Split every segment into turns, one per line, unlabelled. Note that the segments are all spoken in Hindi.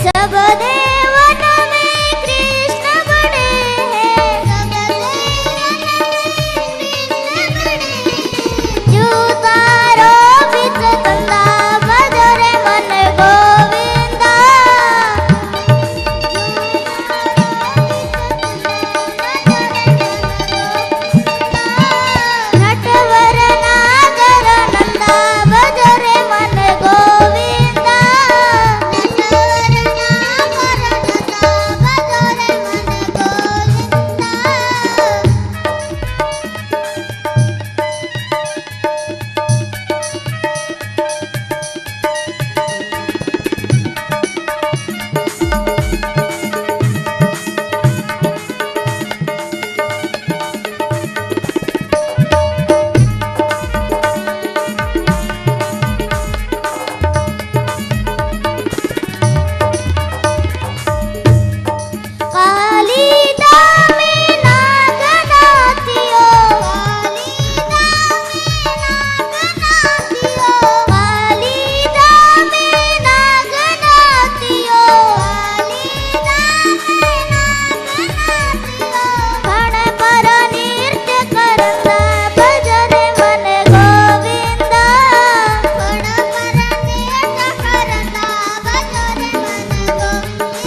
सब देवों में कृष्ण बड़े हैं, सब जो तारो बिच कंदा बजरे मन गोविंदा, नटवर नागर नंदा बजरे मन गोविंदा, नटवर नागर नंदा बजरे मन कालिदा में नागनाथियो, कालिदा में नागनाथियो, भण पर नृत्य करता बजरे मन गोविंदा, भण पर नृत्य करता बजरे मन गोविंदा,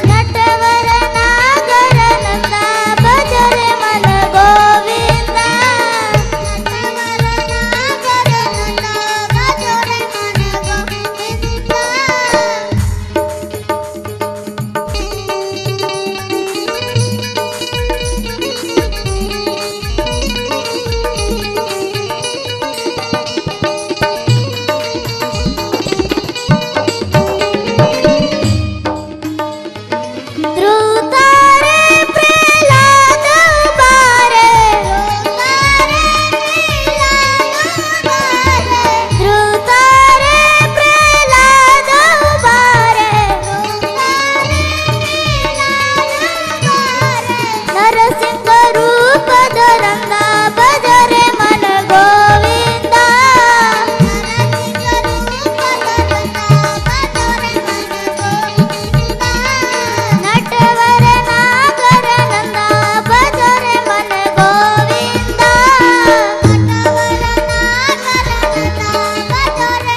नटवर नागर नंदा बजरे मन गोविंदा, नटवर नागर नंदा बजरे ध्रुतारे प्रहलाद उबारे, ध्रुतारे प्रहलाद उबारे, नरसिंह रूप धरंदा बजरे मन गोविंदा, नटवर नागर नंदा बजरे मन गोविंदा, नटवर नागर नंदा बजरे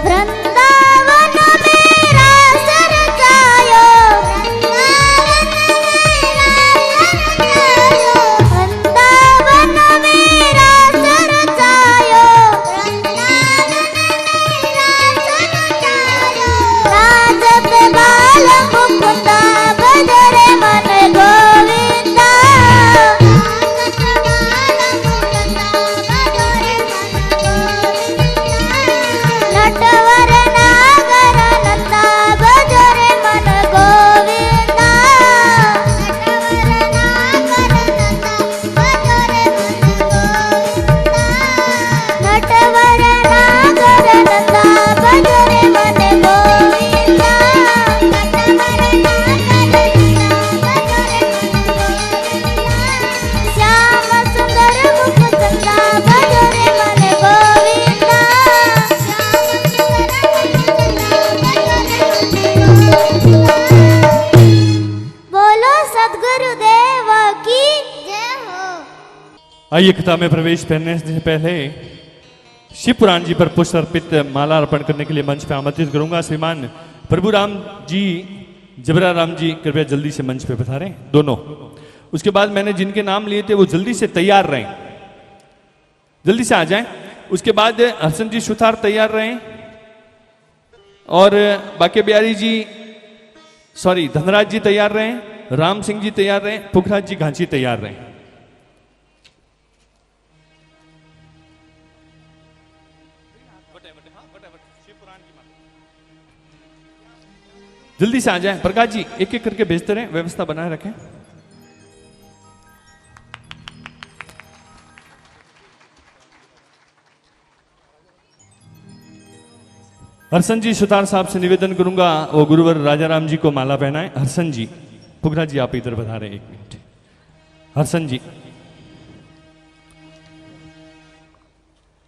वृंदावन में रास रचायो, वृंदावन में रास रचायो, राजत बाल मुकुंदा बजरे मन गोविंदा, नटवर नागर नंदा बजरे मन गोविंदा, नटवर नागर नंदा बजरे मन गोविंदा, नटवर नागर नंदा श्याम सुंदर मुख चंदा बजरे मन गोविंदा, बोलो सद्गुरुदेव की जय हो।
आइए कथा में प्रवेश करने से पहले शिव पुराण जी पर पुष्प अर्पित माला अर्पण करने के लिए मंच पर आमंत्रित करूंगा श्रीमान प्रभु राम जी, जबरा राम जी, कृपया जल्दी से मंच पे पधारें दोनों। उसके बाद मैंने जिनके नाम लिए थे वो जल्दी से तैयार रहें, जल्दी से आ जाएं। उसके बाद हसन जी सुथार तैयार रहें और बाके बिहारी जी, सॉरी धनराज जी तैयार रहें, राम सिंह जी तैयार रहें, पुखराज जी घांची तैयार रहें। जल्दी से आ जाए। प्रकाश जी एक एक करके भेजते रहे, व्यवस्था बनाए रखें। हरसन जी सुतार साहब से निवेदन करूंगा वो गुरुवर राजाराम जी को माला पहनाए। हरसन जी, पुगरा जी आप इधर बता रहे हैं, 1 मिनट। हरसन जी,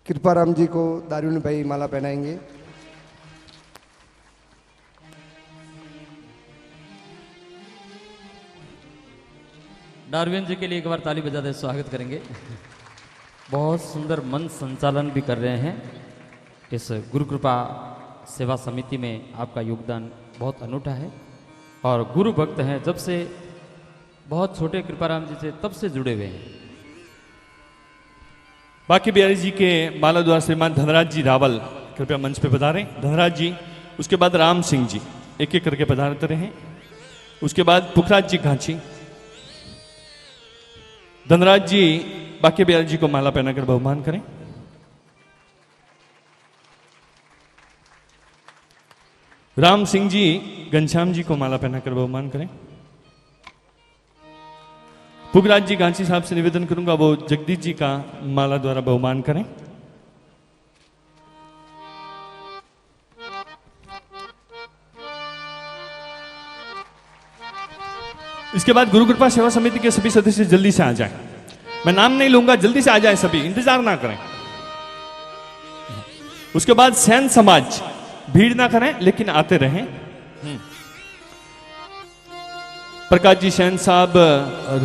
कृपाराम जी को दारुण भाई माला पहनाएंगे।
डार्विन जी के लिए एक बार ताली बजाते स्वागत करेंगे। बहुत सुंदर मन संचालन भी कर रहे हैं। इस गुरु कृपा सेवा समिति में आपका योगदान बहुत अनूठा है और गुरु भक्त हैं, जब से बहुत छोटे कृपाराम जी से तब से जुड़े हुए हैं।
बाकी बिहारी जी के माला द्वारा श्रीमान धनराज जी रावल कृपया मंच पे पधारें। धनराज जी, उसके बाद राम सिंह जी एक एक करके पधारते रहे। उसके बाद पुखराज जी घांची। धनराज जी बाकी बिहारी जी को माला पहनाकर बहुमान करें। राम सिंह जी घनश्याम जी को माला पहनाकर बहुमान करें। पुगराज जी गांची साहब से निवेदन करूंगा वो जगदीश जी का माला द्वारा बहुमान करें। इसके बाद गुरु कृपा सेवा समिति के सभी सदस्य जल्दी से आ जाएं। मैं नाम नहीं लूंगा, जल्दी से आ जाएं सभी, इंतजार ना करें। उसके बाद सैन समाज, भीड़ ना करें लेकिन आते रहें। प्रकाश जी सैन साहब,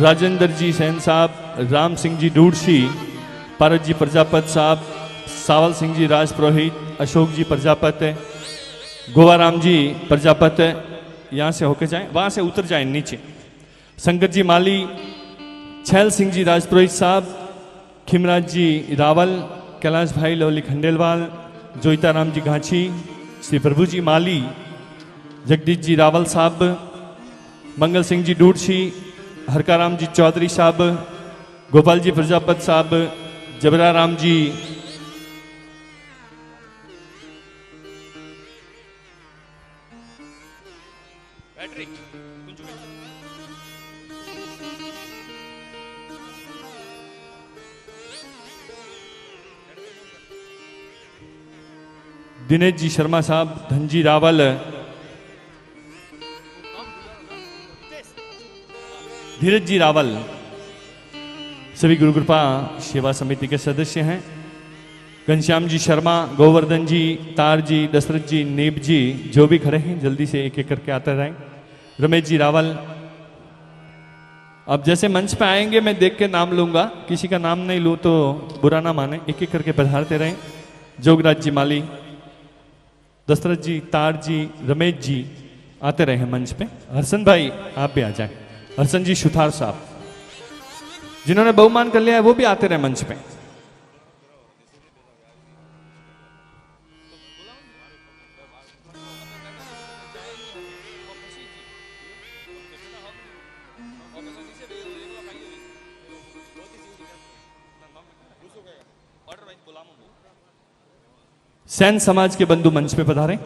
राजेंद्र जी सैन साहब, राम सिंह जी डूडसी, पारस जी प्रजापत साहब, सावल सिंह जी राज पुरोहित, अशोक जी प्रजापत, गोवाराम जी प्रजापत, यहां से होके जाएं, वहां से उतर जाएं नीचे। शंकर जी माली, छैल सिंह जी राजपुरोहित साहब, खिमराज जी रावल, कैलाश भाई लवली खंडेलवाल, जोईताराम जी घांची, श्री प्रभु जी माली, जगदीश जी रावल साहब, मंगल सिंह जी डूडसी, हरकाराम जी चौधरी साहब, गोपाल जी प्रजापत साहब, जबरा राम जी, दिनेश जी शर्मा साहब, धनजी रावल, धीरज जी रावल, सभी गुरु कृपा सेवा समिति के सदस्य हैं। घनश्याम जी शर्मा, गोवर्धन जी, तार जी, दशरथ जी, नीब जी, जो भी खड़े हैं जल्दी से एक एक करके आते रहें। रमेश जी रावल, अब जैसे मंच पे आएंगे मैं देख के नाम लूंगा, किसी का नाम नहीं लूं तो बुरा ना माने, एक एक करके पधारते रहें। जोगराज जी माली, दशरथ जी, तार जी, रमेश जी आते रहे मंच पे। हरसन भाई आप भी आ जाए। हरसन जी सुथार साहब, जिन्होंने बहुमान कर लिया है वो भी आते रहे मंच पे। सैन समाज के बंधु मंच पे पधारे।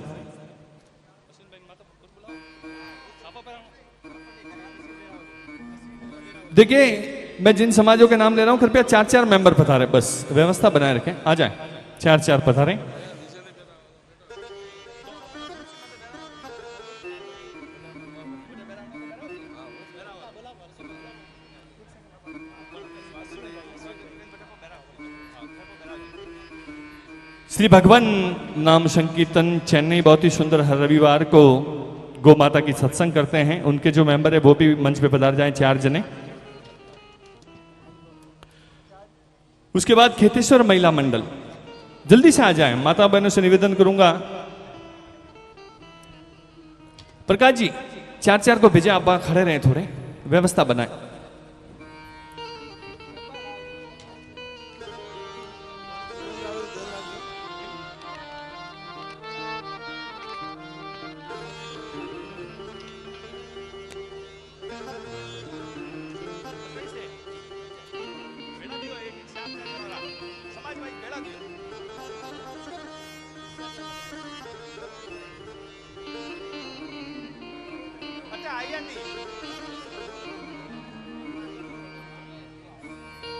देखिए मैं जिन समाजों के नाम ले रहा हूं कृपया 4-4 मेंबर पधारे, बस व्यवस्था बनाए रखें, आ जाए 4-4 पधारे। श्री भगवान नाम संकीर्तन चेन्नई बहुत ही सुंदर हर रविवार को गौ माता की सत्संग करते हैं, उनके जो मेंबर है वो भी मंच पे पधार जाएं 4 जने। उसके बाद खेतेश्वर महिला मंडल जल्दी से आ जाएं, माता बहनों से निवेदन करूंगा। प्रकाश जी 4-4 को भेजे, आप वहां खड़े रहें, थोड़े व्यवस्था बनाए।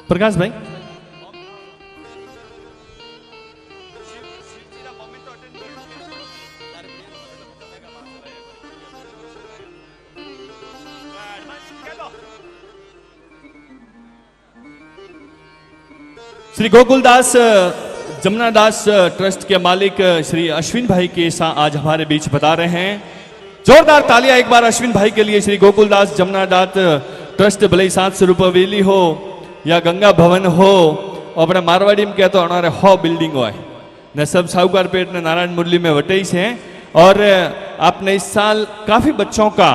प्रकाश भाई श्री गोकुलदास जमुनादास ट्रस्ट के मालिक श्री अश्विन भाई के साथ आज हमारे बीच बता रहे हैं। जोरदार तालियां एक बार अश्विन भाई के लिए। श्री गोकुलदास जमुनादास ट्रस्ट भले 700 रुपये वेली हो या गंगा भवन हो अपने मारवाड़ी में कहते होना हो बिल्डिंग हो ने सब साहूकार पेट ने नारायण मुरली में वटेई है। और आपने इस साल काफी बच्चों का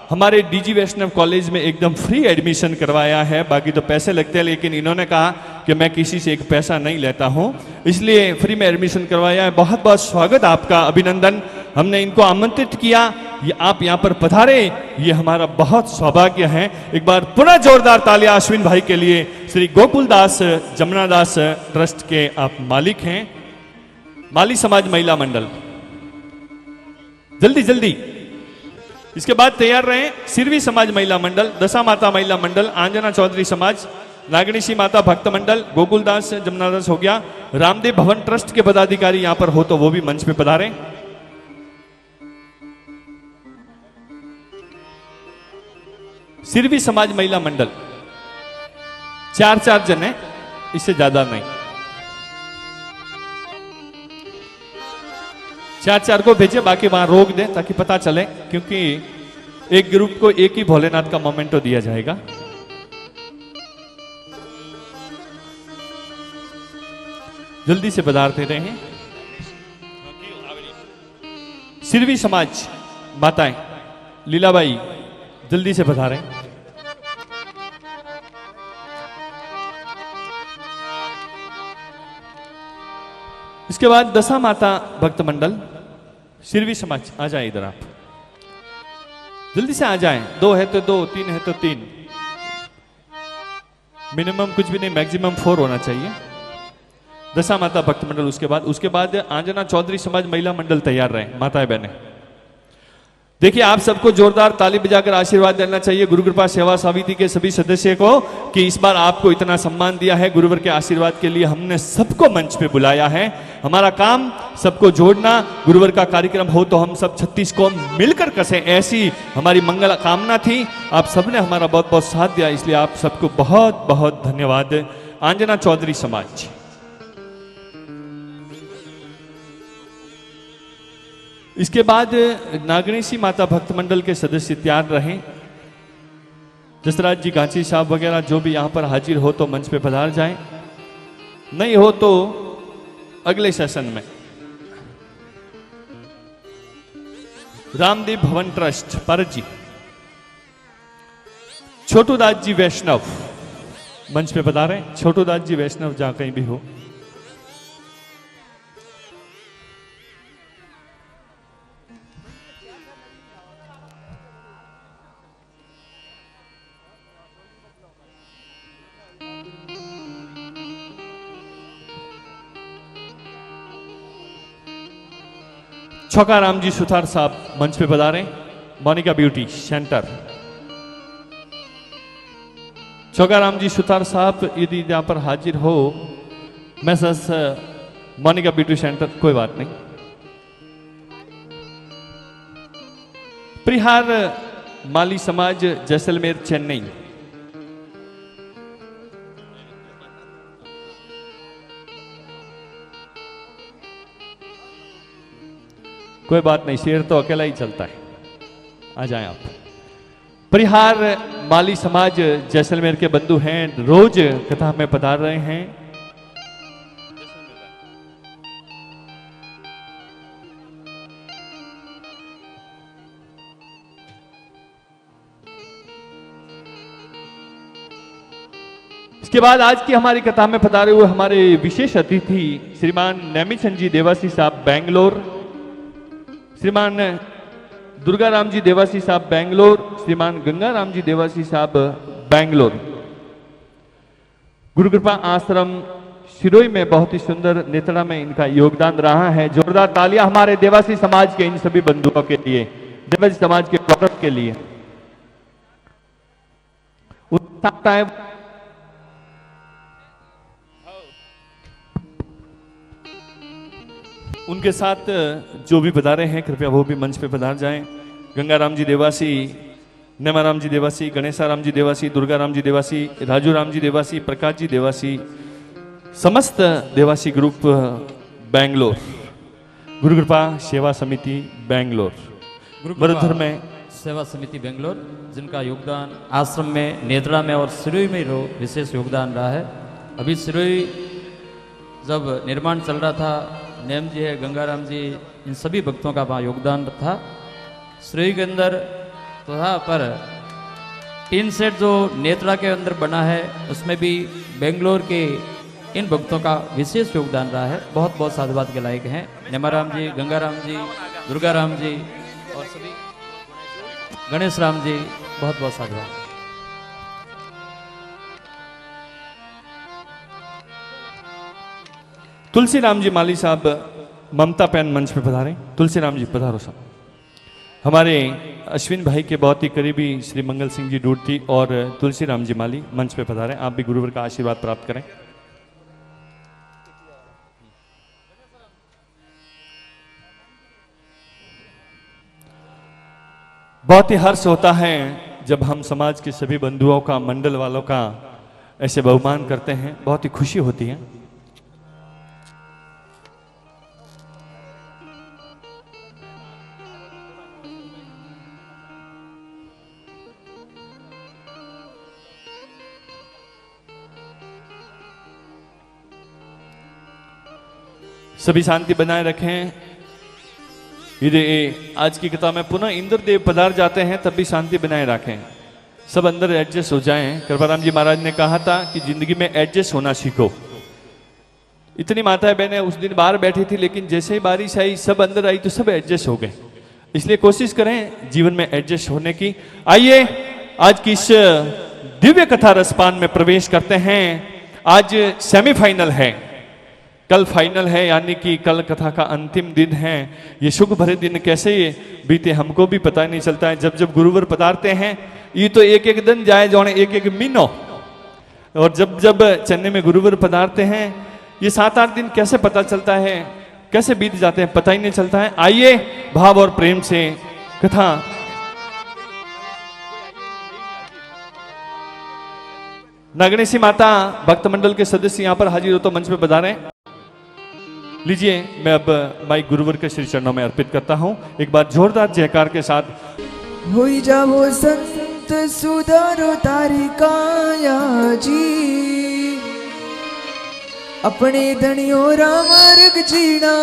हमारे डीजी वैष्णव कॉलेज में एकदम फ्री एडमिशन करवाया है। बाकी तो पैसे लगते हैं, लेकिन इन्होंने कहा कि मैं किसी से एक पैसा नहीं लेता हूं, इसलिए फ्री में एडमिशन करवाया है। बहुत बहुत स्वागत आपका, अभिनंदन। हमने इनको आमंत्रित किया, ये आप यहाँ पर पधारे, ये हमारा बहुत सौभाग्य है। एक बार पुनः जोरदार तालियां अश्विन भाई के लिए। श्री गोकुलदास जमुनादास ट्रस्ट के आप मालिक हैं, माली समाज महिला मंडल। जल्दी जल्दी इसके बाद तैयार रहे सिरवी समाज महिला मंडल, दशा माता महिला मंडल, आंजना चौधरी समाज, नागणीशी माता भक्त मंडल, गोकुलदास जमुनादास हो गया। रामदेव भवन ट्रस्ट के पदाधिकारी यहां पर हो तो वो भी मंच पे पधारे। सिरवी समाज महिला मंडल 4 जन है, इससे ज्यादा नहीं। 4 को भेजे, बाकी वहां रोक दें ताकि पता चले, क्योंकि एक ग्रुप को एक ही भोलेनाथ का मोमेंटो दिया जाएगा। जल्दी से पधारते रहे। सिरवी समाज माताएं लीलाबाई जल्दी से पधारें। इसके बाद दशा माता भक्त मंडल सिरवी समाज आ जाए, इधर आप जल्दी से आ जाएं। 2 है तो 2, 3 है तो 3, मिनिमम कुछ भी नहीं, मैक्सिमम 4 होना चाहिए। दशा माता भक्त मंडल, उसके बाद आंजना चौधरी समाज महिला मंडल तैयार रहे। माताएं बहने देखिए, आप सबको जोरदार ताली बजाकर आशीर्वाद देना चाहिए गुरु कृपा सेवा समिति के सभी सदस्य को कि इस बार आपको इतना सम्मान दिया है। गुरुवर के आशीर्वाद के लिए हमने सबको मंच पे बुलाया है। हमारा काम सबको जोड़ना। गुरुवर का कार्यक्रम हो तो हम सब 36 को मिलकर कसें, ऐसी हमारी मंगल कामना थी। आप सबने हमारा बहुत बहुत साथ दिया, इसलिए आप सबको बहुत बहुत धन्यवाद। आंजना चौधरी समाज इसके बाद नागणीशी माता भक्त मंडल के सदस्य तैयार रहे। जसराज जी गांची साहब वगैरह जो भी यहां पर हाजिर हो तो मंच पे पधार जाएं, नहीं हो तो अगले सेशन में। रामदेव भवन ट्रस्ट पारस जी, छोटू दास जी वैष्णव मंच पे पधारें। छोटू दास जी वैष्णव जहां कहीं भी हो। छोका राम जी सुथार साहब मंच पे पधारें। मोनिका ब्यूटी सेंटर, छोका राम जी सुथार साहब यदि यहां पर हाजिर हो, मैसेज मोनिका ब्यूटी सेंटर, कोई बात नहीं। परिहार माली समाज जैसलमेर चेन्नई, कोई बात नहीं, शेर तो अकेला ही चलता है। आ जाएं आप। परिहार माली समाज जैसलमेर के बंधु हैं, रोज कथा में पधार रहे हैं। इसके बाद आज की हमारी कथा में पधारे हुए हमारे विशेष अतिथि श्रीमान नैमिचंद जी देवासी साहब बेंगलोर, श्रीमान दुर्गा राम जी देवासी साहब बेंगलोर, श्रीमान गंगा राम जी देवासी साहब बेंगलोर। गुरु कृपा आश्रम शिरोई में बहुत ही सुंदर नेतड़ा में इनका योगदान रहा है। जोरदार तालियां हमारे देवासी समाज के इन सभी बंधुओं के लिए, देवासी समाज के गौरव के लिए। टाइम उनके साथ जो भी पधारे हैं कृपया वो भी मंच पे पधार जाएं। गंगाराम जी देवासी, नेमाराम जी देवासी, गणेशाराम जी देवासी, दुर्गाराम जी देवासी, राजू राम जी देवासी, प्रकाश जी देवासी, समस्त देवासी ग्रुप बैंगलोर, गुरु कृपा सेवा समिति बैंगलोर, मरुधर में
सेवा समिति बेंगलोर, जिनका योगदान आश्रम में, नेत्रा में और सिरोही में विशेष योगदान रहा है। अभी सिरोही जब निर्माण चल रहा था, नेम जी है, गंगाराम जी, इन सभी भक्तों का वहाँ योगदान था। सिरोही के अंदर तो था, पर टीन सेट जो नेत्रा के अंदर बना है उसमें भी बेंगलोर के इन भक्तों का विशेष योगदान रहा है। बहुत बहुत साधुवाद के लायक हैं नेमाराम जी, गंगाराम जी, दुर्गाराम जी और सभी गणेश राम जी, बहुत बहुत साधुवाद।
तुलसी राम जी माली साहब ममता पैन मंच पे पधारें। तुलसी राम जी पधारो साहब। हमारे अश्विन भाई के बहुत ही करीबी श्री मंगल सिंह जी डूडती और तुलसी राम जी माली मंच पे पधारें। आप भी गुरुवर का आशीर्वाद प्राप्त करें। बहुत ही हर्ष होता है जब हम समाज के सभी बंधुओं का, मंडल वालों का ऐसे बहुमान करते हैं, बहुत ही खुशी होती है। सभी शांति बनाए रखें। यदि आज की कथा में पुनः इंद्रदेव पधार जाते हैं तब भी शांति बनाए रखें, सब अंदर एडजस्ट हो जाएं। कृपाराम जी महाराज ने कहा था कि जिंदगी में एडजस्ट होना सीखो। इतनी माताएं बहनें उस दिन बाहर बैठी थी, लेकिन जैसे ही बारिश आई सब अंदर आई तो सब एडजस्ट हो गए। इसलिए कोशिश करें जीवन में एडजस्ट होने की। आइए आज की इस दिव्य कथा रसपान में प्रवेश करते हैं। आज सेमीफाइनल है, कल फाइनल है, यानी कि कल कथा का अंतिम दिन है। ये सुख भरे दिन कैसे बीते हमको भी पता नहीं चलता है। जब जब गुरुवर पधारते हैं ये तो एक एक दिन जाए जोड़े एक एक महीनों, और जब जब चेन्नई में गुरुवर पधारते हैं ये 7-8 दिन कैसे पता चलता है, कैसे बीत जाते हैं पता ही नहीं चलता है। आइए भाव और प्रेम से कथा। नागणेशी माता भक्त मंडल के सदस्य यहाँ पर हाजिर हो तो मंच पे पधारें। लीजिए मैं अब माइक गुरुवर के श्री चरणों में अर्पित करता हूं। एक बार जोरदार जयकार के साथ।
होई जावो संत सुधारो तारी काया जी, अपने धनियो रामार्ग जीना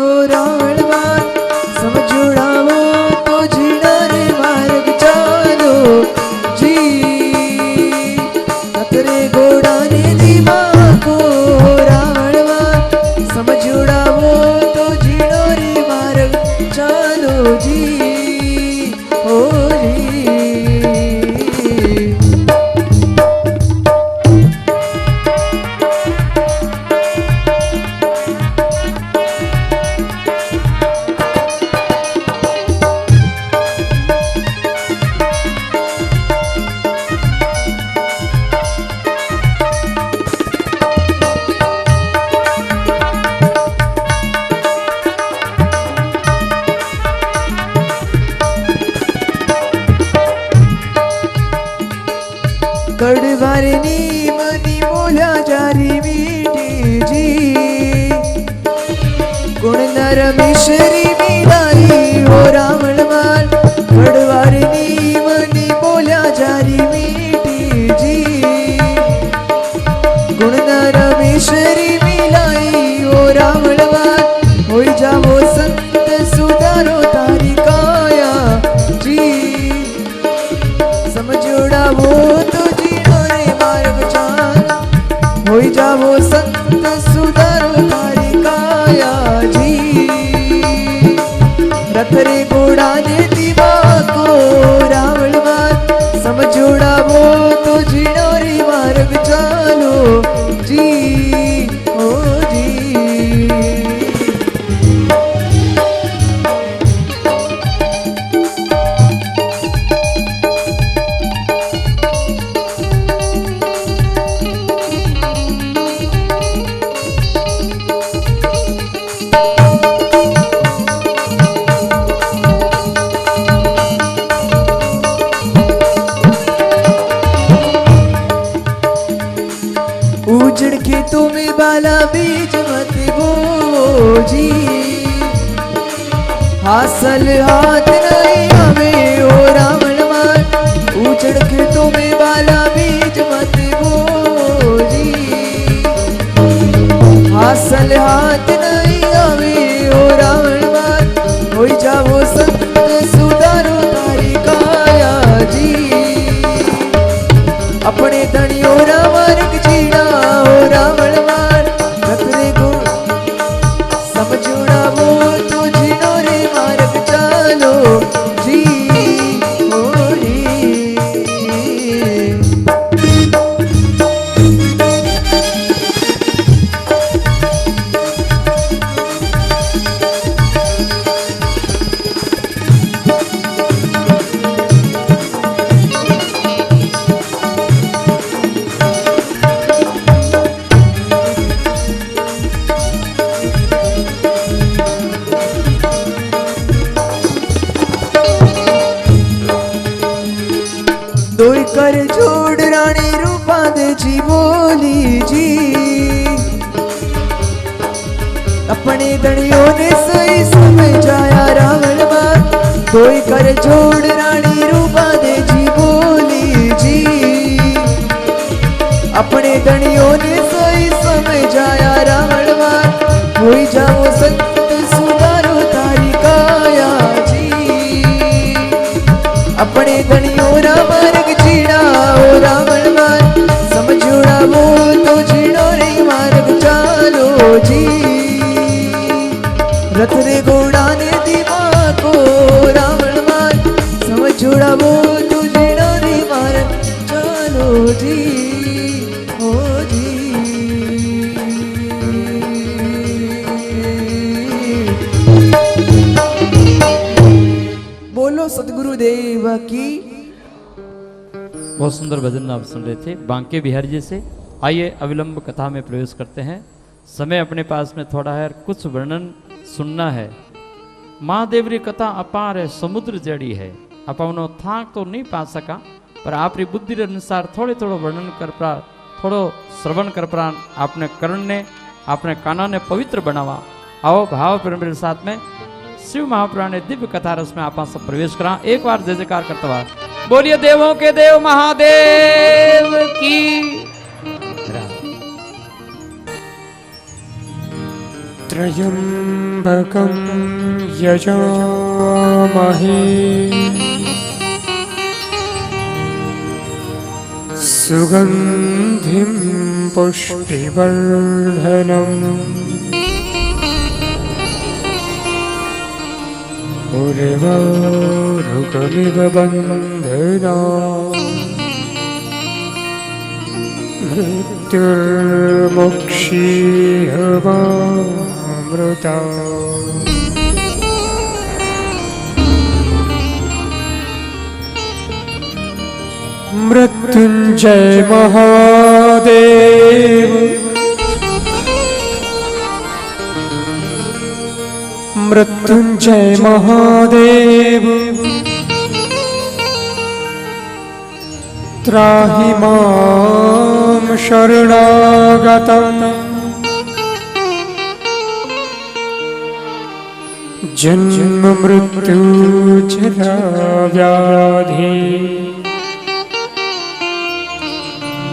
हो रावणवान, समझुड़ावो तो जीना रे मार्ग चालो जी, अतरे घोड़ा ने दीवा को रावणवान, समझुड़ावो तो जीनो रे मार्ग चालो जी। कड़वारनी मनी बोला जारी मीठी जी, गुण नर मिश्री मिलाई हो रावणवान, कड़वारनी मनी बोला जारी मीठी जी, गुण नर मिश्री मिलाई हो रावणवान, हो जाओ संत सुधारो तारी काया जी, समझोड़ा वो होई जावो संत सुधारो तारी काया जी, रथ रे घोड़ा ने दीवा को तुम्हें बाला बीज मत बोओ जी। हासल हाथ नहीं हमें ओ रावण मार, उजड़ के तुम्हें बाला बीज मत बोओ जी। हासल हाथ नहीं हमें ओ रावण मार, हो जाओ संत सुधारो तारी काया जी। अपने धनियों रा मार्ग जीना हो रावण मार, रखने को समझोड़ा वो तो जीनो रे मार्ग चालो जी हो जी। दोई कर जोड़ रानी रूपा दे जी बोली जी। अपने धनियों ने सही समझाया रावण मार, दोई कर जोड़ रानी रूपा दे जी बोली जी। अपने धनियों ने सही समझाया रावण मार, हो जाओ संत सुधारो तारी काया जी। अपने धनियों रा मार्ग जीना ओ रावण मार, समझोड़ा वो तो जीनो रे मार्ग चालो जी। रथ रे घोड़ा ने दिमाग को रावण मार, समझोड़ा वो तो जीनो रे मार्ग चालो जी हो जी। बोलो सदगुरुदेव की।
बहुत सुंदर भजन आप सुन रहे थे बांके बिहारी जी से। आइए अविलंब कथा में प्रवेश करते हैं। समय अपने पास में थोड़ा है, कुछ वर्णन सुनना है। महादेव री कथा अपार है, समुद्र जड़ी है। आप उन्होंने थाक तो नहीं पा सका, पर आप री बुद्धि रे अनुसार थोड़े थोड़ो वर्णन कर पा, थोड़ो श्रवण कर पा। आपने कर्ण ने, आपने काना ने पवित्र बनावा। आओ भाव प्रेम के साथ में शिव महापुराण ने दिव्य कथा रस में आप सब प्रवेश करा। एक बार जय जयकार करते हुआ बोलिए देवों के देव महादेव की।
त्र्यंबकं यजामहे सुगंधिं पुष्टिवर्धनम् उर्वारुकमिव बन्धनात् मृत्युर्मुक्षीयमामृता। मृत्युंजय महादेव मृत्युंजय महादेव त्राहि मां शरणागतं जन्म मृत्यु जरा व्याधि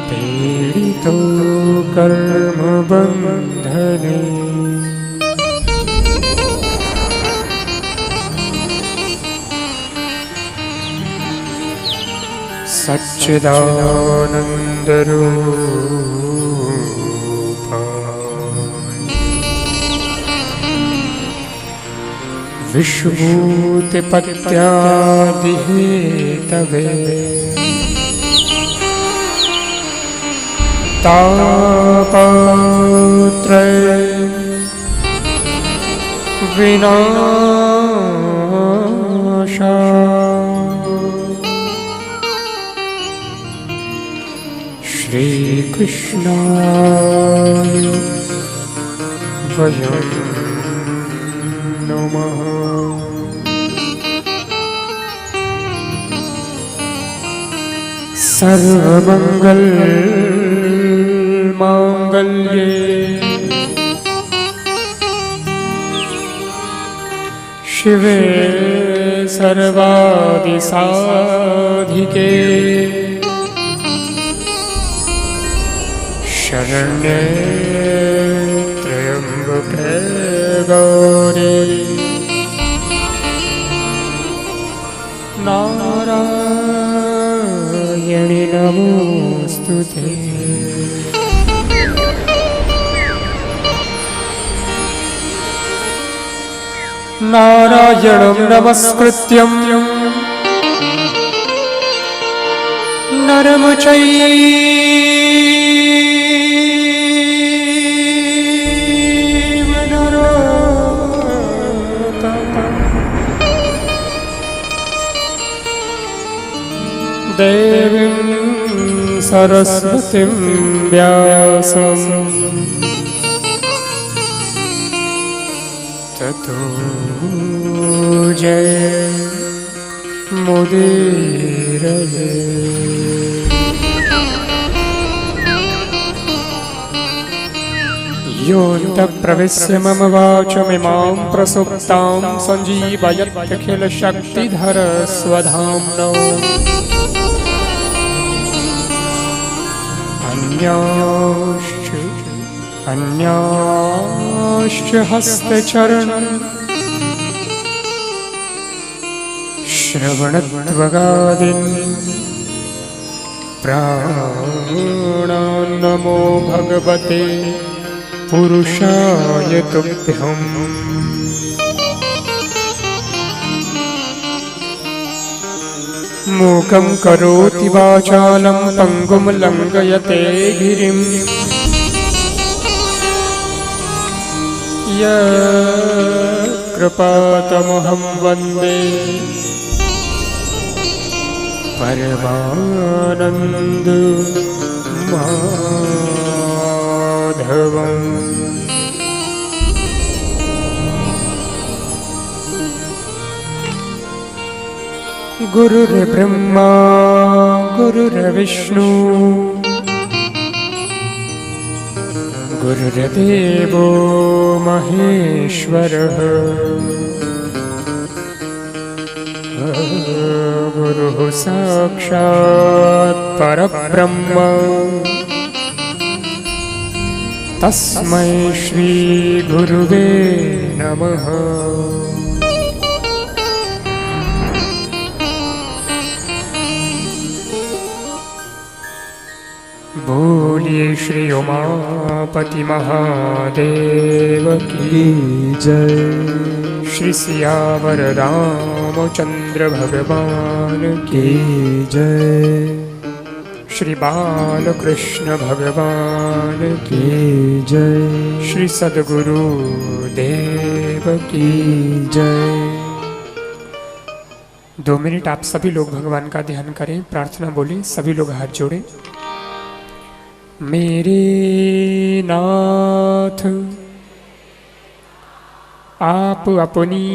पीडितो कर्म बंधने। सच्चिदानंद रूपाय विश्वभूतिपत्यादिहेतवे तापत्रय विनाशा श्री कृष्णाय वयं नमः। सर्वमंगल सर्वमङ्गलमाङ्गल्ये शिवे सर्वादिसाधिके शरण्ये त्र्यम्बके गौरी नारायणि नमोऽस्तुते नारायणं नमस्कृत्यं नरं चैव नरोत्तमं देवीं सरस्वतीं व्यासं ततो जय मुदीरये योऽन्तः प्रविश्य मम वाचमिमां प्रसुप्तां सञ्जीवयत्यखिलशक्तिधरस्वधाम्ना अन्याश्च हस्तचरणं श्रवणत्वगादीन् प्राणान् नमो भगवते पुरुषाय तुभ्यम् मूकं करोति वाचालं पङ्गुं लङ्घयते गिरिं यत्कृपातमहं वन्दे परमानन्द माधवम् गुरुर्ब्रह्मा गुरुर्विष्णु गुरुर्देवो महेश्वरः गुरुः साक्षात् परब्रह्म तस्मै श्री गुरुवे नमः। बोलिए श्री उमापति महादेव की
जय
श्री सियावर रामचंद्र भगवान की
जय
श्री बालकृष्ण भगवान की
जय
श्री सद्गुरु देव की
जय।
2 मिनट आप सभी लोग भगवान का ध्यान करें, प्रार्थना बोलें, सभी लोग हाथ जोड़ें। मेरे नाथ आप अपनी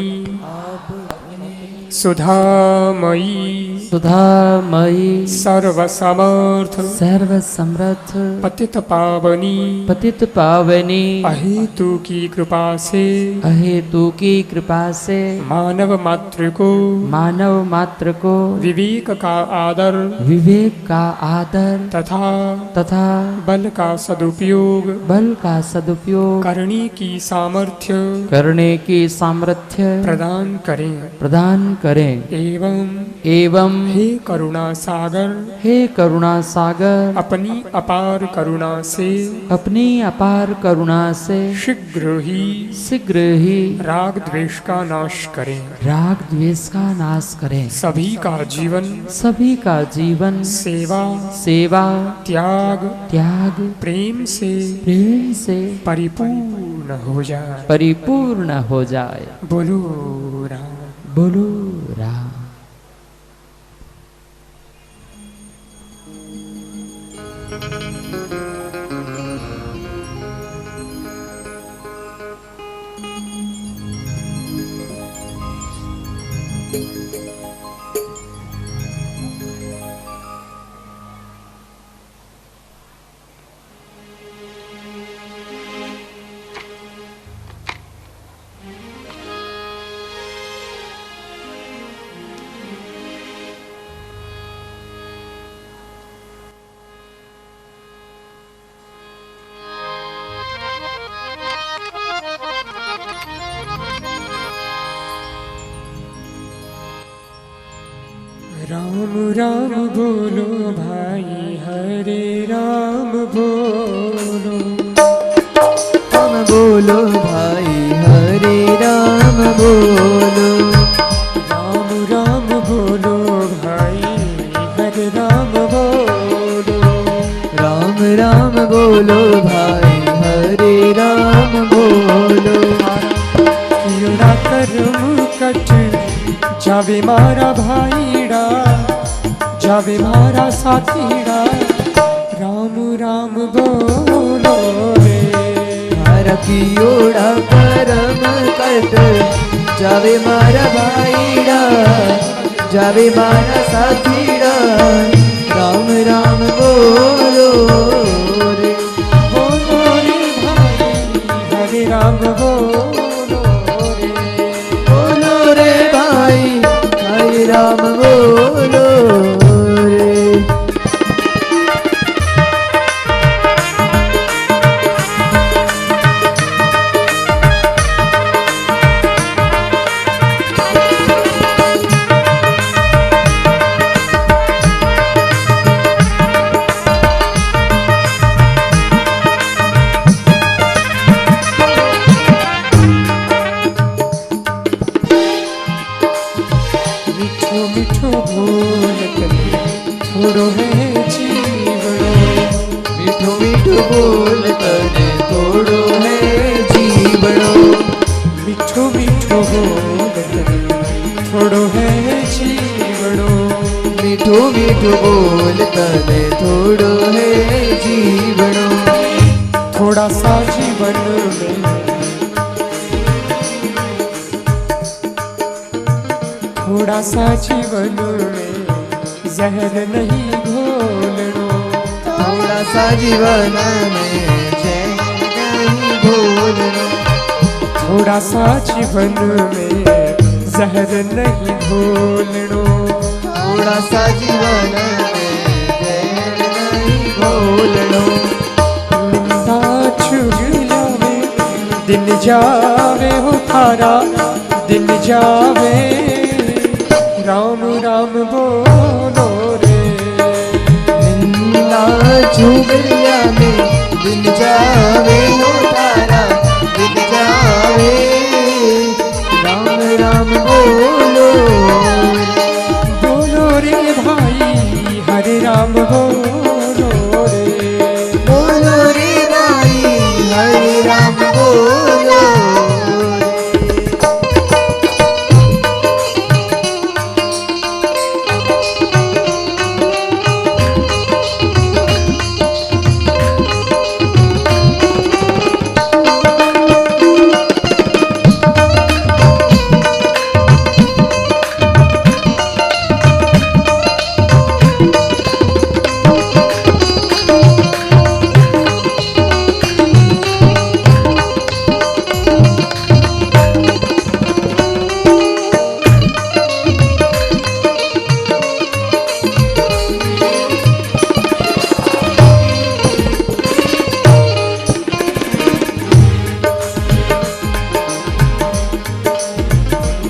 सुधामयी
सर्वसमर्थ
सर्व समर्थ
पतित पावनी अहेतु की कृपा से मानव मात्र को विवेक का आदर तथा बल का सदुपयोग करने की सामर्थ्य
प्रदान करें एवं
हे करुणा सागर अपनी अपार करुणा से शीघ्र ही राग द्वेष का नाश करें सभी का जीवन सेवा त्याग प्रेम से परिपूर्ण हो जाए बोलो राम। राम राम बोलो भाई हरे राम बोलो।
राम बोलो भाई हरे राम बोलो।
राम राम बोलो भाई हरे राम बोलो।
राम राम बोलो भाई हरे राम बोलो।
कीड़ा कर्म कट जावे मारा भाईड़ा, जावे मारा साथीड़ा। राम राम बोलो रे।
मारा कियोड़ा करम कट जावे मारा भाईड़ा, जावे मारा साथीड़ा। राम राम बोलो रे।
बोलो रे भाई हरे राम बोलो रे।
बोलो रे भाई हरे राम बोलो रे।
मिठो मिठो बोल कर थोड़ो है जीवड़ो।
मीठो मीठो बोल तने थोड़ो है जीवड़ो।
मिठो मिठो बोल कर थोड़ो है जीवड़ो।
मीठो मीठो बोल तने थोड़ो है जीवड़ो।
थोड़ा सा जीवन में थोड़ा सा जीवन में जहर नहीं घोलनो।
थोड़ा सा जीवन में जहर नहीं घोलनो।
थोड़ा सा जीवन में जहर नहीं घोलनो।
थोड़ा सा जीवन में जहर नहीं घोलनो।
निंदा चुग जावे दिन जावे हो थारा, दिन जावे। राम राम बोलो रे।
निंदा चुगलिया में दिन जावे हो तारा, दिन जावे। राम राम बोलो
बोलो रे भाई हरे राम बोलो रे।
बोलो रे भाई हरे राम बोलो।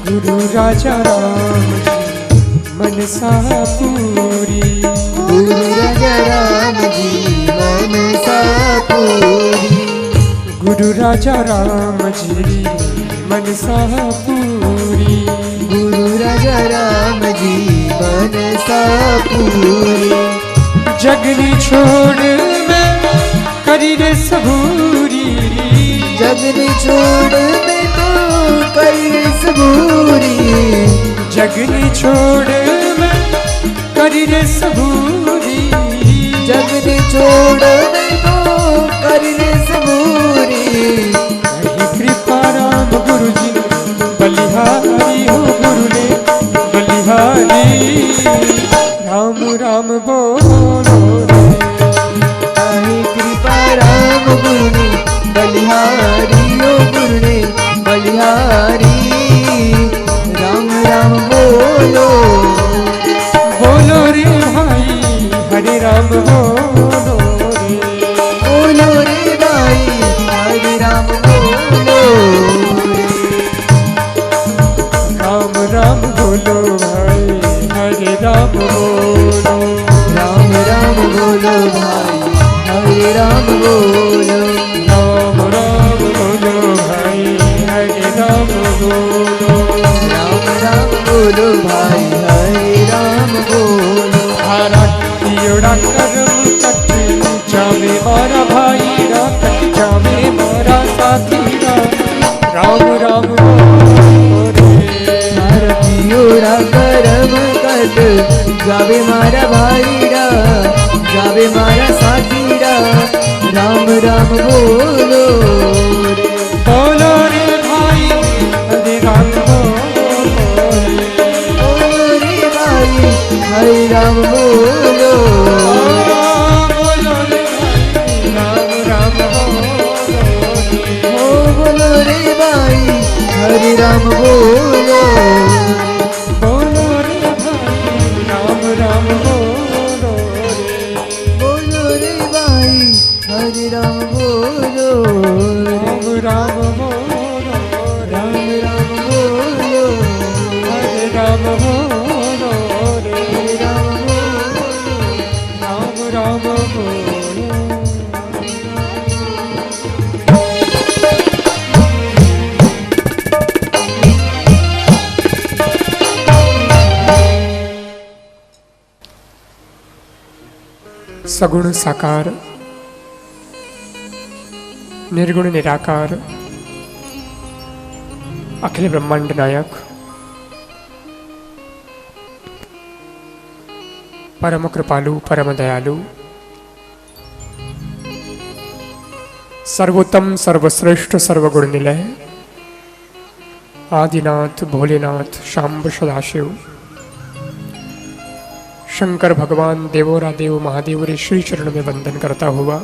गुरु राजा राम जी मनसा पूरी।
गुरु राजा राम जी मनसा पूरी।
गुरु राजा राम जी मनसा पूरी।
गुरु राजा राम जी मनसा पूरी।
जगनी छोड़ मैं करी रे सबूरी।
जगनी छोड़ में तो करी सबूरी।
जगनी छोड़ मैं करी रे सबूरी।
जगनी छोड़ में तो करी सबूरी।
कही कृपा राम गुरु जी बलिहारी हो गुरु ने बलिहारी। राम राम बोलो रे।
कही कृपा राम गुरु ने बलिहारी ओ गुरु ने बलिहारी। राम राम बोलो।
बोलो रे भाई हरे राम बोलो रे।
बोलो रे भाई हरे राम बोलो रे।
राम राम बोलो भाई हरे राम बोलो।
बोलो भाई हरे राम बोलो।
राम राम बोलो भाई हरे राम बोलो।
राम राम बोलो भाई हरे राम बोलो।
हारा कीड़ा करम कट जावे मारा भाई रा कट जावे मारा साथी रा। राम राम बोलो रे।
भारतीयोड़ा करम कट जावे मारा भाईरा जावे मारा साथीरा। राम राम बोलो रे।
बोलो रे भाई हरे राम बोलो रे।
बोलो रे भाई हरे राम बोलो।
बोलो रे भाई राम राम बोलो रे।
ओ बोलो रे भाई हरे राम बोलो।
बोलो रे भाई राम राम बोलो रे।
बोलो रे भाई हरे राम बोलो।
राम राम बोलो
राम राम बोलो।
हरे राम बोलो रे।
हरे राम बोलो।
राम राम बोलो। सगुण साकार निर्गुण निराकार अखिल ब्रह्मांड नायक परम कृपालु परम दयालु सर्वोत्तम सर्वश्रेष्ठ सर्वगुण निलय आदिनाथ भोलेनाथ शांब सदाशिव शंकर भगवान देवोरा देव महादेव रे श्री चरण में वंदन करता हुआ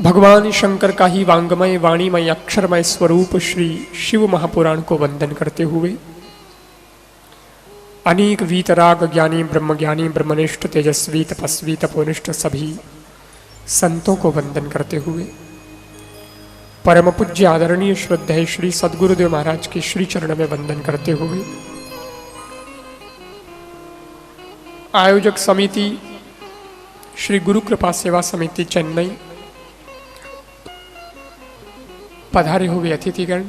भगवान शंकर का ही वांगमय वाणीमय अक्षरमय स्वरूप श्री शिव महापुराण को वंदन करते हुए अनेक वीतराग ज्ञानी ब्रह्मज्ञानी ब्रह्मनिष्ठ तेजस्वी तपस्वी तपोनिष्ठ सभी संतों को वंदन करते हुए परम पूज्य आदरणीय श्रद्धेय श्री सद्गुरुदेव महाराज के श्री चरण में वंदन करते हुए आयोजक समिति श्री गुरु कृपा सेवा समिति चेन्नई पधारे हुए अतिथिगण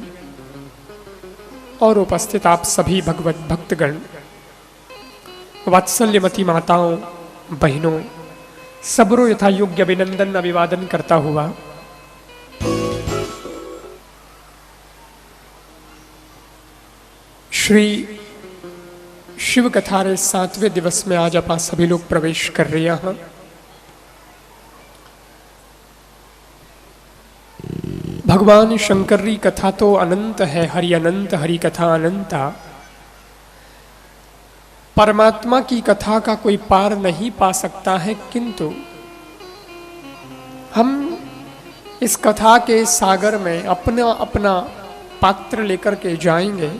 और उपस्थित आप सभी भगवत भक्तगण वात्सल्यमती माताओं बहनों सबरो यथा योग्य अभिनंदन अभिवादन करता हुआ श्री शिव कथा रे 7वें दिवस में आज आप सभी लोग प्रवेश कर रहे हैं। भगवान शंकर की कथा तो अनंत है, हरि अनंत हरि कथा अनंता। परमात्मा की कथा का कोई पार नहीं पा सकता है, किंतु हम इस कथा के सागर में अपना अपना पात्र लेकर के जाएंगे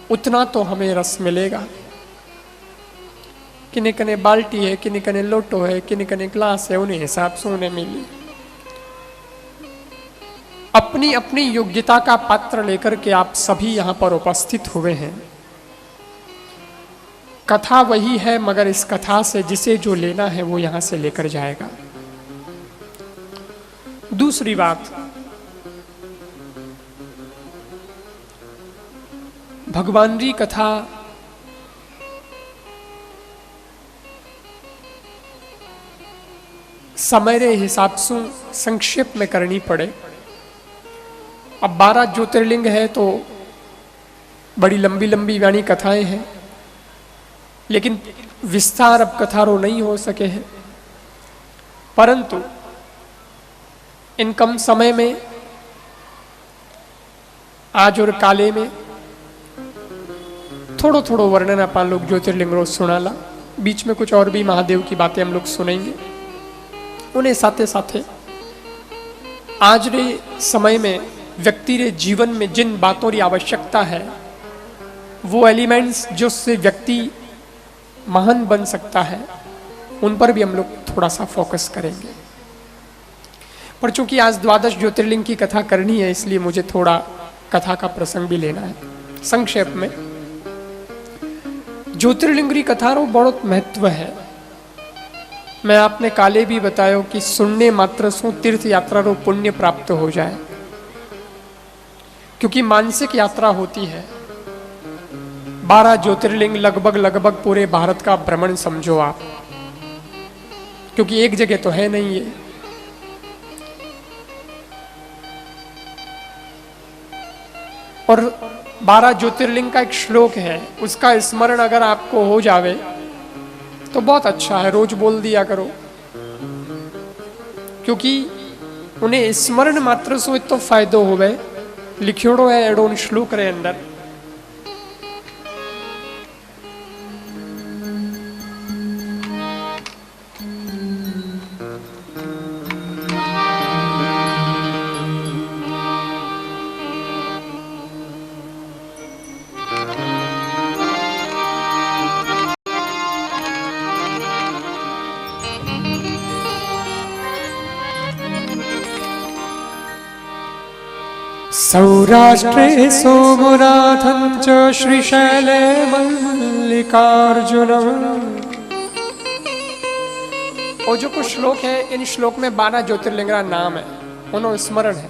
उतना तो हमें रस मिलेगा। किन्ने कने बाल्टी है, किन्ने कने लोटो है, किन्ने कने ग्लास है, उन्हें हिसाब से उन्हें मिली। अपनी अपनी योग्यता का पात्र लेकर के आप सभी यहां पर उपस्थित हुए हैं। कथा वही है, मगर इस कथा से जिसे जो लेना है वो यहां से लेकर जाएगा। दूसरी बात, भगवान जी कथा समय रे हिसाब से संक्षेप में करनी पड़े। अब 12 ज्योतिर्लिंग है तो बड़ी लंबी लंबी वाणी कथाएं हैं, लेकिन विस्तार अब कथारो नहीं हो सके हैं। परंतु इन कम समय में आज और काले में थोड़ो थोड़ो वर्णन अपन लोग ज्योतिर्लिंग रोज सुनाला, बीच में कुछ और भी महादेव की बातें हम लोग सुनेंगे। उन्हें साथे साथे आज रे समय में व्यक्ति रे जीवन में जिन बातों की आवश्यकता है वो एलिमेंट्स जो से व्यक्ति महान बन सकता है, उन पर भी हम लोग थोड़ा सा फोकस करेंगे। पर चूंकि आज 12 ज्योतिर्लिंग की कथा करनी है, इसलिए मुझे थोड़ा कथा का प्रसंग भी लेना है। संक्षेप में ज्योतिर्लिंग री कथा रो बहुत महत्व है। मैं आपने काले भी बतायो कि सुनने मात्र सो तीर्थ यात्रा रो पुण्य प्राप्त हो जाए, क्योंकि मानसिक यात्रा होती है। 12 ज्योतिर्लिंग लगभग पूरे भारत का भ्रमण समझो आप, क्योंकि एक जगह तो है नहीं ये। और 12 ज्योतिर्लिंग का एक श्लोक है, उसका स्मरण अगर आपको हो जावे तो बहुत अच्छा है, रोज बोल दिया करो, क्योंकि उन्हें स्मरण मात्र सो तो फायदो होवे। लिखियोड़ो है एडो उन श्लोक रे अंदर। सौराष्ट्रे सोमनाथं च श्रीशैले मल्लिकार्जुनम। और जो कुछ श्लोक है, इन श्लोक में 12 ज्योतिर्लिंग का नाम है, उन्होंने स्मरण है।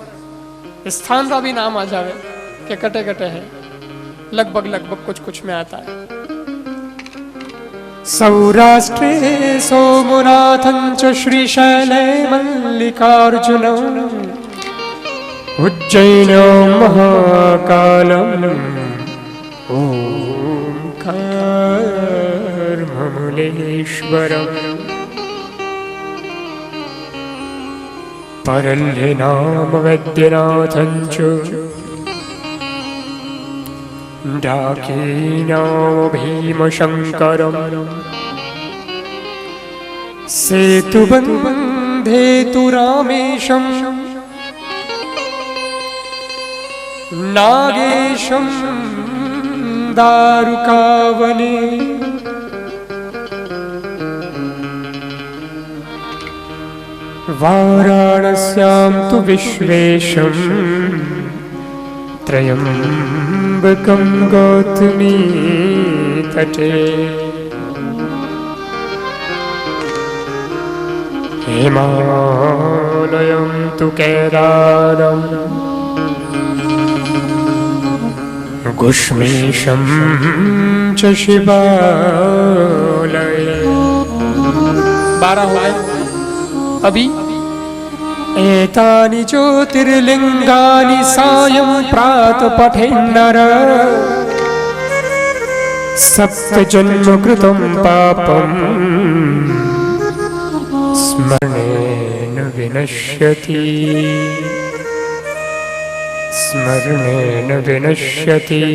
स्थान का भी नाम आ जावे कि कटे कटे है, लगभग कुछ में आता है। सौराष्ट्रे सोमनाथं च श्रीशैले मल्लिकार्जुनम। उज्जैन महाकालम ओंकारममुलेश्वरम। परल्य नाम वैद्यनाथं च डाके नाम भीमशंकरम। सेतुबंधे तु रामेशम नागेशं दारुकावने। वाराणस्यां तु विश्वेशं त्रयंबकं गौतमी तटे। हिमालयं तु केदारम् गुष्मेशं च शिवालय। 12 हो गए अभी। एतानि ज्योतिर्लिंगानि सायं प्रातः पठेन्नर। सप्तजन्म कृतं पापं स्मरणेन विनश्यति। स्मरणेन विनश्यति।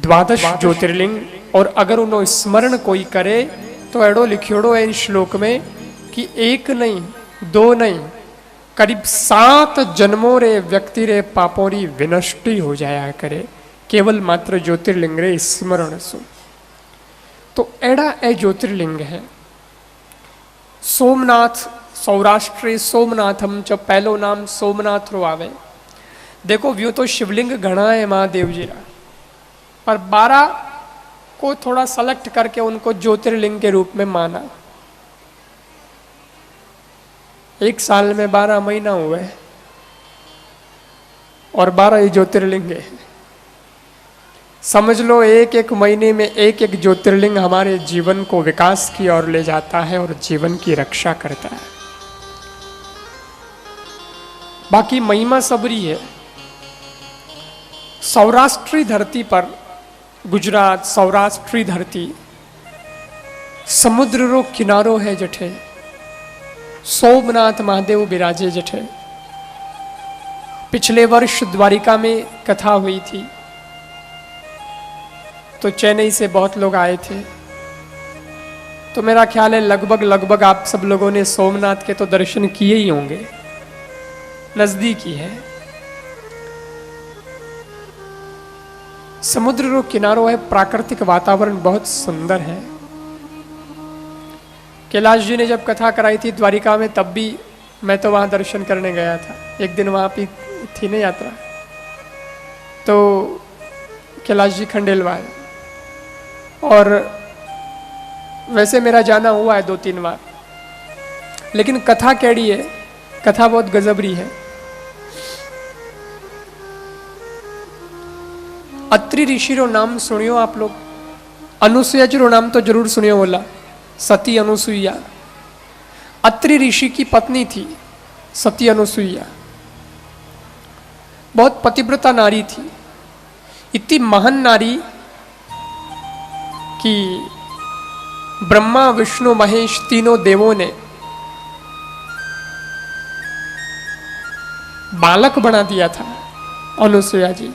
12 ज्योतिर्लिंग, और अगर उन्होंने स्मरण कोई करे तो एडो लिखियोड़ो है इन श्लोक में कि एक नहीं 2 नहीं, करीब 7 जन्मों रे व्यक्ति रे पापों री विनष्टि हो जाया करे, केवल मात्र ज्योतिर्लिंग रे स्मरण सु। तो एड़ा ए ज्योतिर्लिंग है। सोमनाथ, सौराष्ट्रे सोमनाथम च पहलो नाम सोमनाथ रो आवे। देखो व्यू तो शिवलिंग घना है महादेव जी रा, पर 12 को थोड़ा सेलेक्ट करके उनको ज्योतिर्लिंग के रूप में माना। एक साल में 12 महीना हुए और 12 ही ज्योतिर्लिंग है। समझ लो एक महीने में एक ज्योतिर्लिंग हमारे जीवन को विकास की ओर ले जाता है और जीवन की रक्षा करता है। बाकी महिमा सबरी है। सौराष्ट्री धरती पर, गुजरात सौराष्ट्री धरती, समुद्र रो किनारो है जठे सोमनाथ महादेव विराजे जठे। पिछले वर्ष द्वारिका में कथा हुई थी, तो चेन्नई से बहुत लोग आए थे। तो मेरा ख्याल है लगभग आप सब लोगों ने सोमनाथ के तो दर्शन किए ही होंगे, नजदीक ही है। समुद्र रो किनारो है, प्राकृतिक वातावरण बहुत सुंदर है। कैलाश जी ने जब कथा कराई थी द्वारिका में, तब भी मैं तो वहां दर्शन करने गया था। एक दिन वहां पे थी ना यात्रा, तो कैलाश जी खंडेलवाल। और वैसे मेरा जाना हुआ है 2-3 बार, लेकिन कथा केड़ी है, कथा बहुत गजबरी है। अत्रि ऋषि रो नाम सुनियो आप लोग? अनुसुईया जी रो नाम तो जरूर सुनियो बोला, सती अनुसुईया। अत्रि ऋषि की पत्नी थी सती अनुसुईया, बहुत पतिव्रता नारी थी, इतनी महान नारी कि ब्रह्मा विष्णु महेश तीनों देवों ने बालक बना दिया था अनुसुईया जी,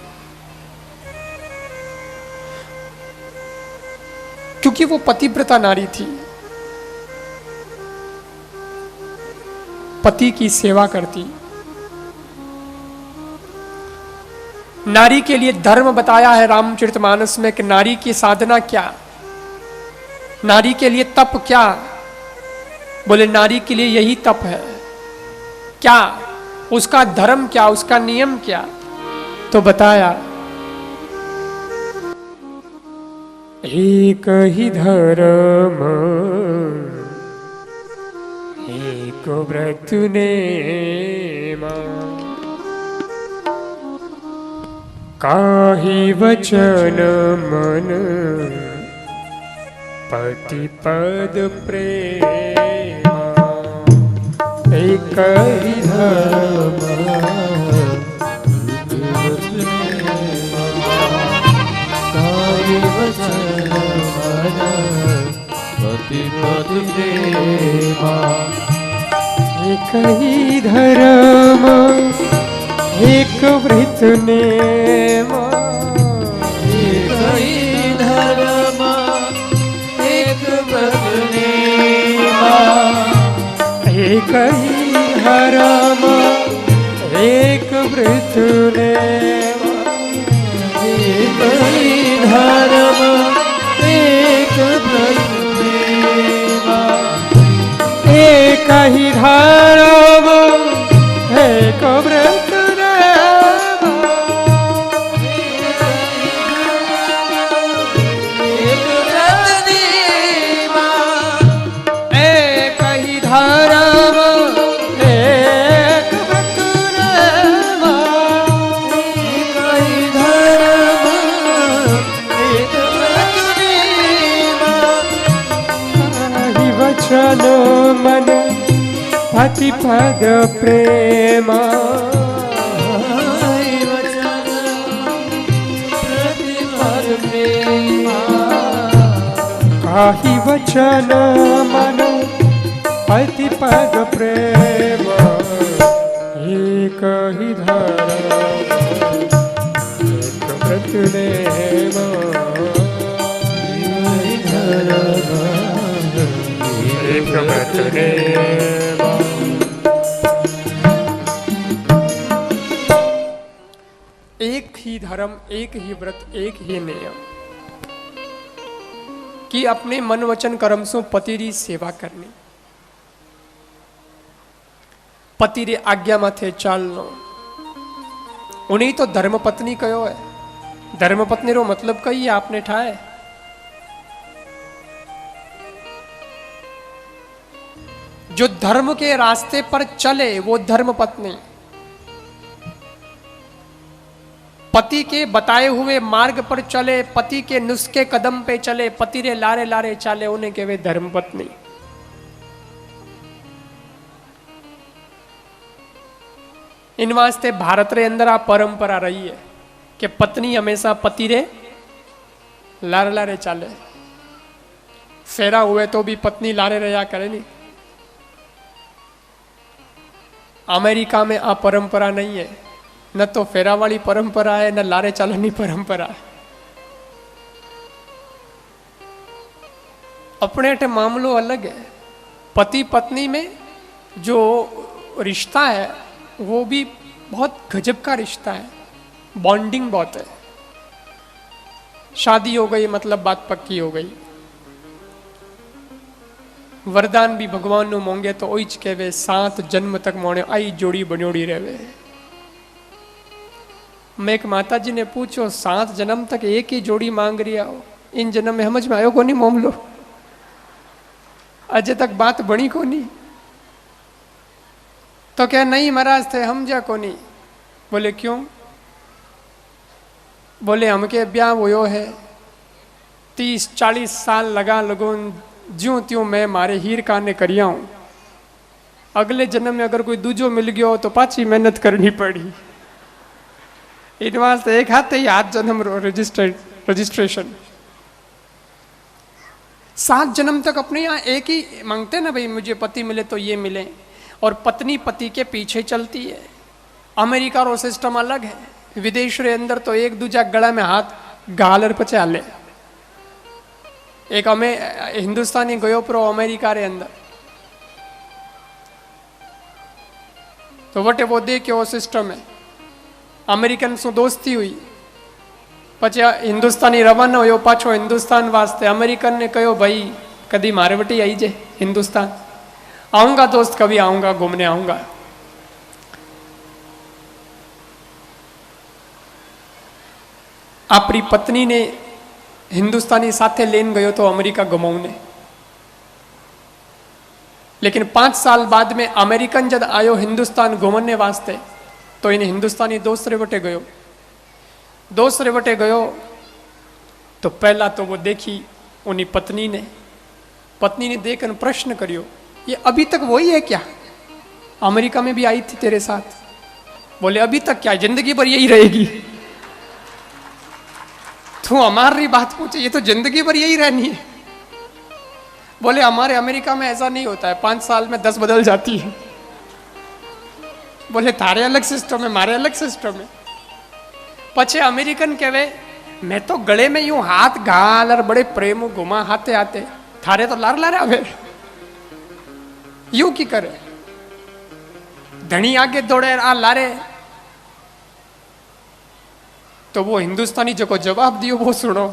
क्योंकि वो पतिव्रता नारी थी, पति की सेवा करती। नारी के लिए धर्म बताया है रामचरितमानस में कि नारी की साधना क्या, नारी के लिए तप क्या। बोले नारी के लिए यही तप है क्या, उसका धर्म क्या, उसका नियम क्या। तो बताया एक ही धर्म एक व्रत नेमा, काही वचन मन पति पद प्रेमा। एक ही धर्म
काही वचन मन पति पद प्रेमा।
एक ही धर्म एक व्रत नेमा,
एक ही धर्म एक व्रत नेमा।
एक ही धर्म एक व्रत नेमा।
एक ही धर्म एक व्रत नेमा।
एक ही धर्म एक व्रत मन पति पद प्रेमा। काही वचन मन पति पद प्रेमा। एक ही धर्म एक व्रत नेमा। एक व्रत नेमा। एक ही धर्म एक ही व्रत एक ही नियम कि अपने मन वचन कर्म सो पति री सेवा करनी, पति रे आज्ञा माथे चालनो। उन्हीं तो धर्म पत्नी कहो है। धर्म पत्नी रो मतलब कही आपने ठाए। जो धर्म के रास्ते पर चले वो धर्म पत्नी, पति के बताए हुए मार्ग पर चले, पति के नुस्खे कदम पे चले, पति रे लारे लारे चाले, उन्हें कहवे धर्म पत्नी। इन वास्ते भारत रे अंदर आ परंपरा रही है कि पत्नी हमेशा पति रे लारे लारे चाले। फेरा हुए तो भी पत्नी लारे रहा करे नहीं। अमेरिका में आ परंपरा नहीं है, न तो फेरा वाली परंपरा है न लारे चालनी परंपरा है। अपने अटे मामलो अलग है। पति पत्नी में जो रिश्ता है वो भी बहुत गजब का रिश्ता है, बॉन्डिंग बहुत है। शादी हो गई मतलब बात पक्की हो गई। वरदान भी भगवान नु मोंगे तो ओई ज कहवे 7 जन्म तक मोने आई जोड़ी बनोड़ी रहवे। मैं एक माता जी ने पूछो 7 जन्म तक एक ही जोड़ी मांग रही हो, इन जन्म में समझ में आयो को नहीं मामलो, अजय तक बात बनी को नहीं। तो क्या नहीं महाराज थे हम जा को नहीं। बोले क्यों? बोले हमके ब्याह हुयो है 30-40 साल लगा लगो ज्यों त्यों मैं मारे हीर काने करिया हूं, अगले जन्म में अगर कोई दूजो मिल गयो तो पाची मेहनत करनी पड़ी। इन वास्ते एक हाथ ही हाथ जन्म रजिस्ट्रेशन 7 जन्म तक अपने यहाँ एक ही मांगते ना, भाई मुझे पति मिले तो ये मिले, और पत्नी पति के पीछे चलती है। अमेरिका रो सिस्टम अलग है, विदेश रे अंदर तो एक दूजा गला में हाथ गालर पचे हाले। एक हिंदुस्तानी गयो प्रो अमेरिका रे अंदर, तो वटे वो दे के वो सिस्टम है। अमेरिकन सु दोस्ती हुई, पचे हिंदुस्तानी रवाना हो पाछो हिंदुस्तान वास्ते। अमेरिकन ने कहो भाई कभी मारे वटी आई जे हिंदुस्तान, आऊंगा दोस्त कभी आऊंगा घूमने आऊंगा। अपनी पत्नी ने हिंदुस्तानी साथे लेन गयो तो अमेरिका गमाउने, लेकिन 5 साल बाद में अमेरिकन जब आयो हिंदुस्तान घूमने वास्ते तो इन्हें हिंदुस्तानी दोस्त रे वटे गयो। दोस्त रे वटे गयो तो पहला तो वो देखी उन्हीं पत्नी ने देखकर प्रश्न करियो, ये अभी तक वही है क्या? अमेरिका में भी आई थी तेरे साथ? बोले अभी तक क्या, जिंदगी भर यही रहेगी। तू हमारी बात पूछे, ये तो जिंदगी भर यही रहनी है। बोले हमारे अमेरिका में ऐसा नहीं होता है, 5 साल में 10 बदल जाती है। बोले तारे अलग सिस्टम है, मारे अलग सिस्टम है। पछे अमेरिकन कहवे मैं तो गले में यूं हाथ गाल और बड़े प्रेम घुमा हाथे आते, थारे तो लार लारे आवे यूं की करे, धनी आगे दौड़े आ लारे। तो वो हिंदुस्तानी जो को जवाब दियो वो सुनो,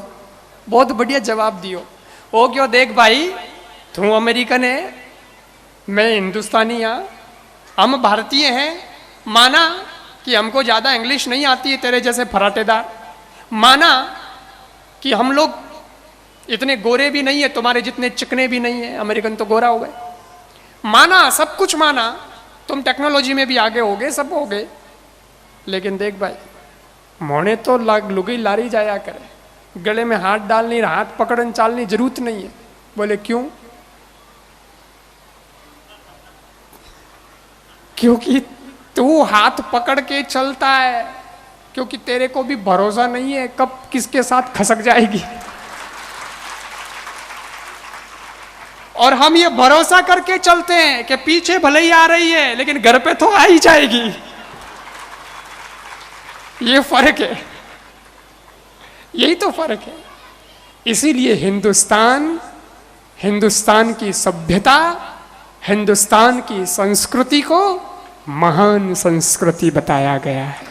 बहुत बढ़िया जवाब दियो। ओ क्यों देख भाई, तू अमेरिकन है, मैं हिंदुस्तानी हाँ, हम भारतीय हैं, माना कि हमको ज्यादा इंग्लिश नहीं आती है तेरे जैसे फराटेदार, माना कि हम लोग इतने गोरे भी नहीं है, तुम्हारे जितने चिकने भी नहीं है, अमेरिकन तो गोरा हो गए, माना सब कुछ माना, तुम टेक्नोलॉजी में भी आगे हो गए, सब हो गए, लेकिन देख भाई मोने तो लुगई लारी जाया करे, गले में हाथ डालनी हाथ पकड़न चालनी जरूरत नहीं है। बोले क्यों? क्योंकि तू हाथ पकड़ के चलता है, क्योंकि तेरे को भी भरोसा नहीं है कब किसके साथ खसक जाएगी, और हम ये भरोसा करके चलते हैं कि पीछे भले ही आ रही है लेकिन घर पे तो आ ही जाएगी। ये फर्क है, यही तो फर्क है। इसीलिए हिंदुस्तान की सभ्यता, हिंदुस्तान की संस्कृति को महान संस्कृति बताया गया है।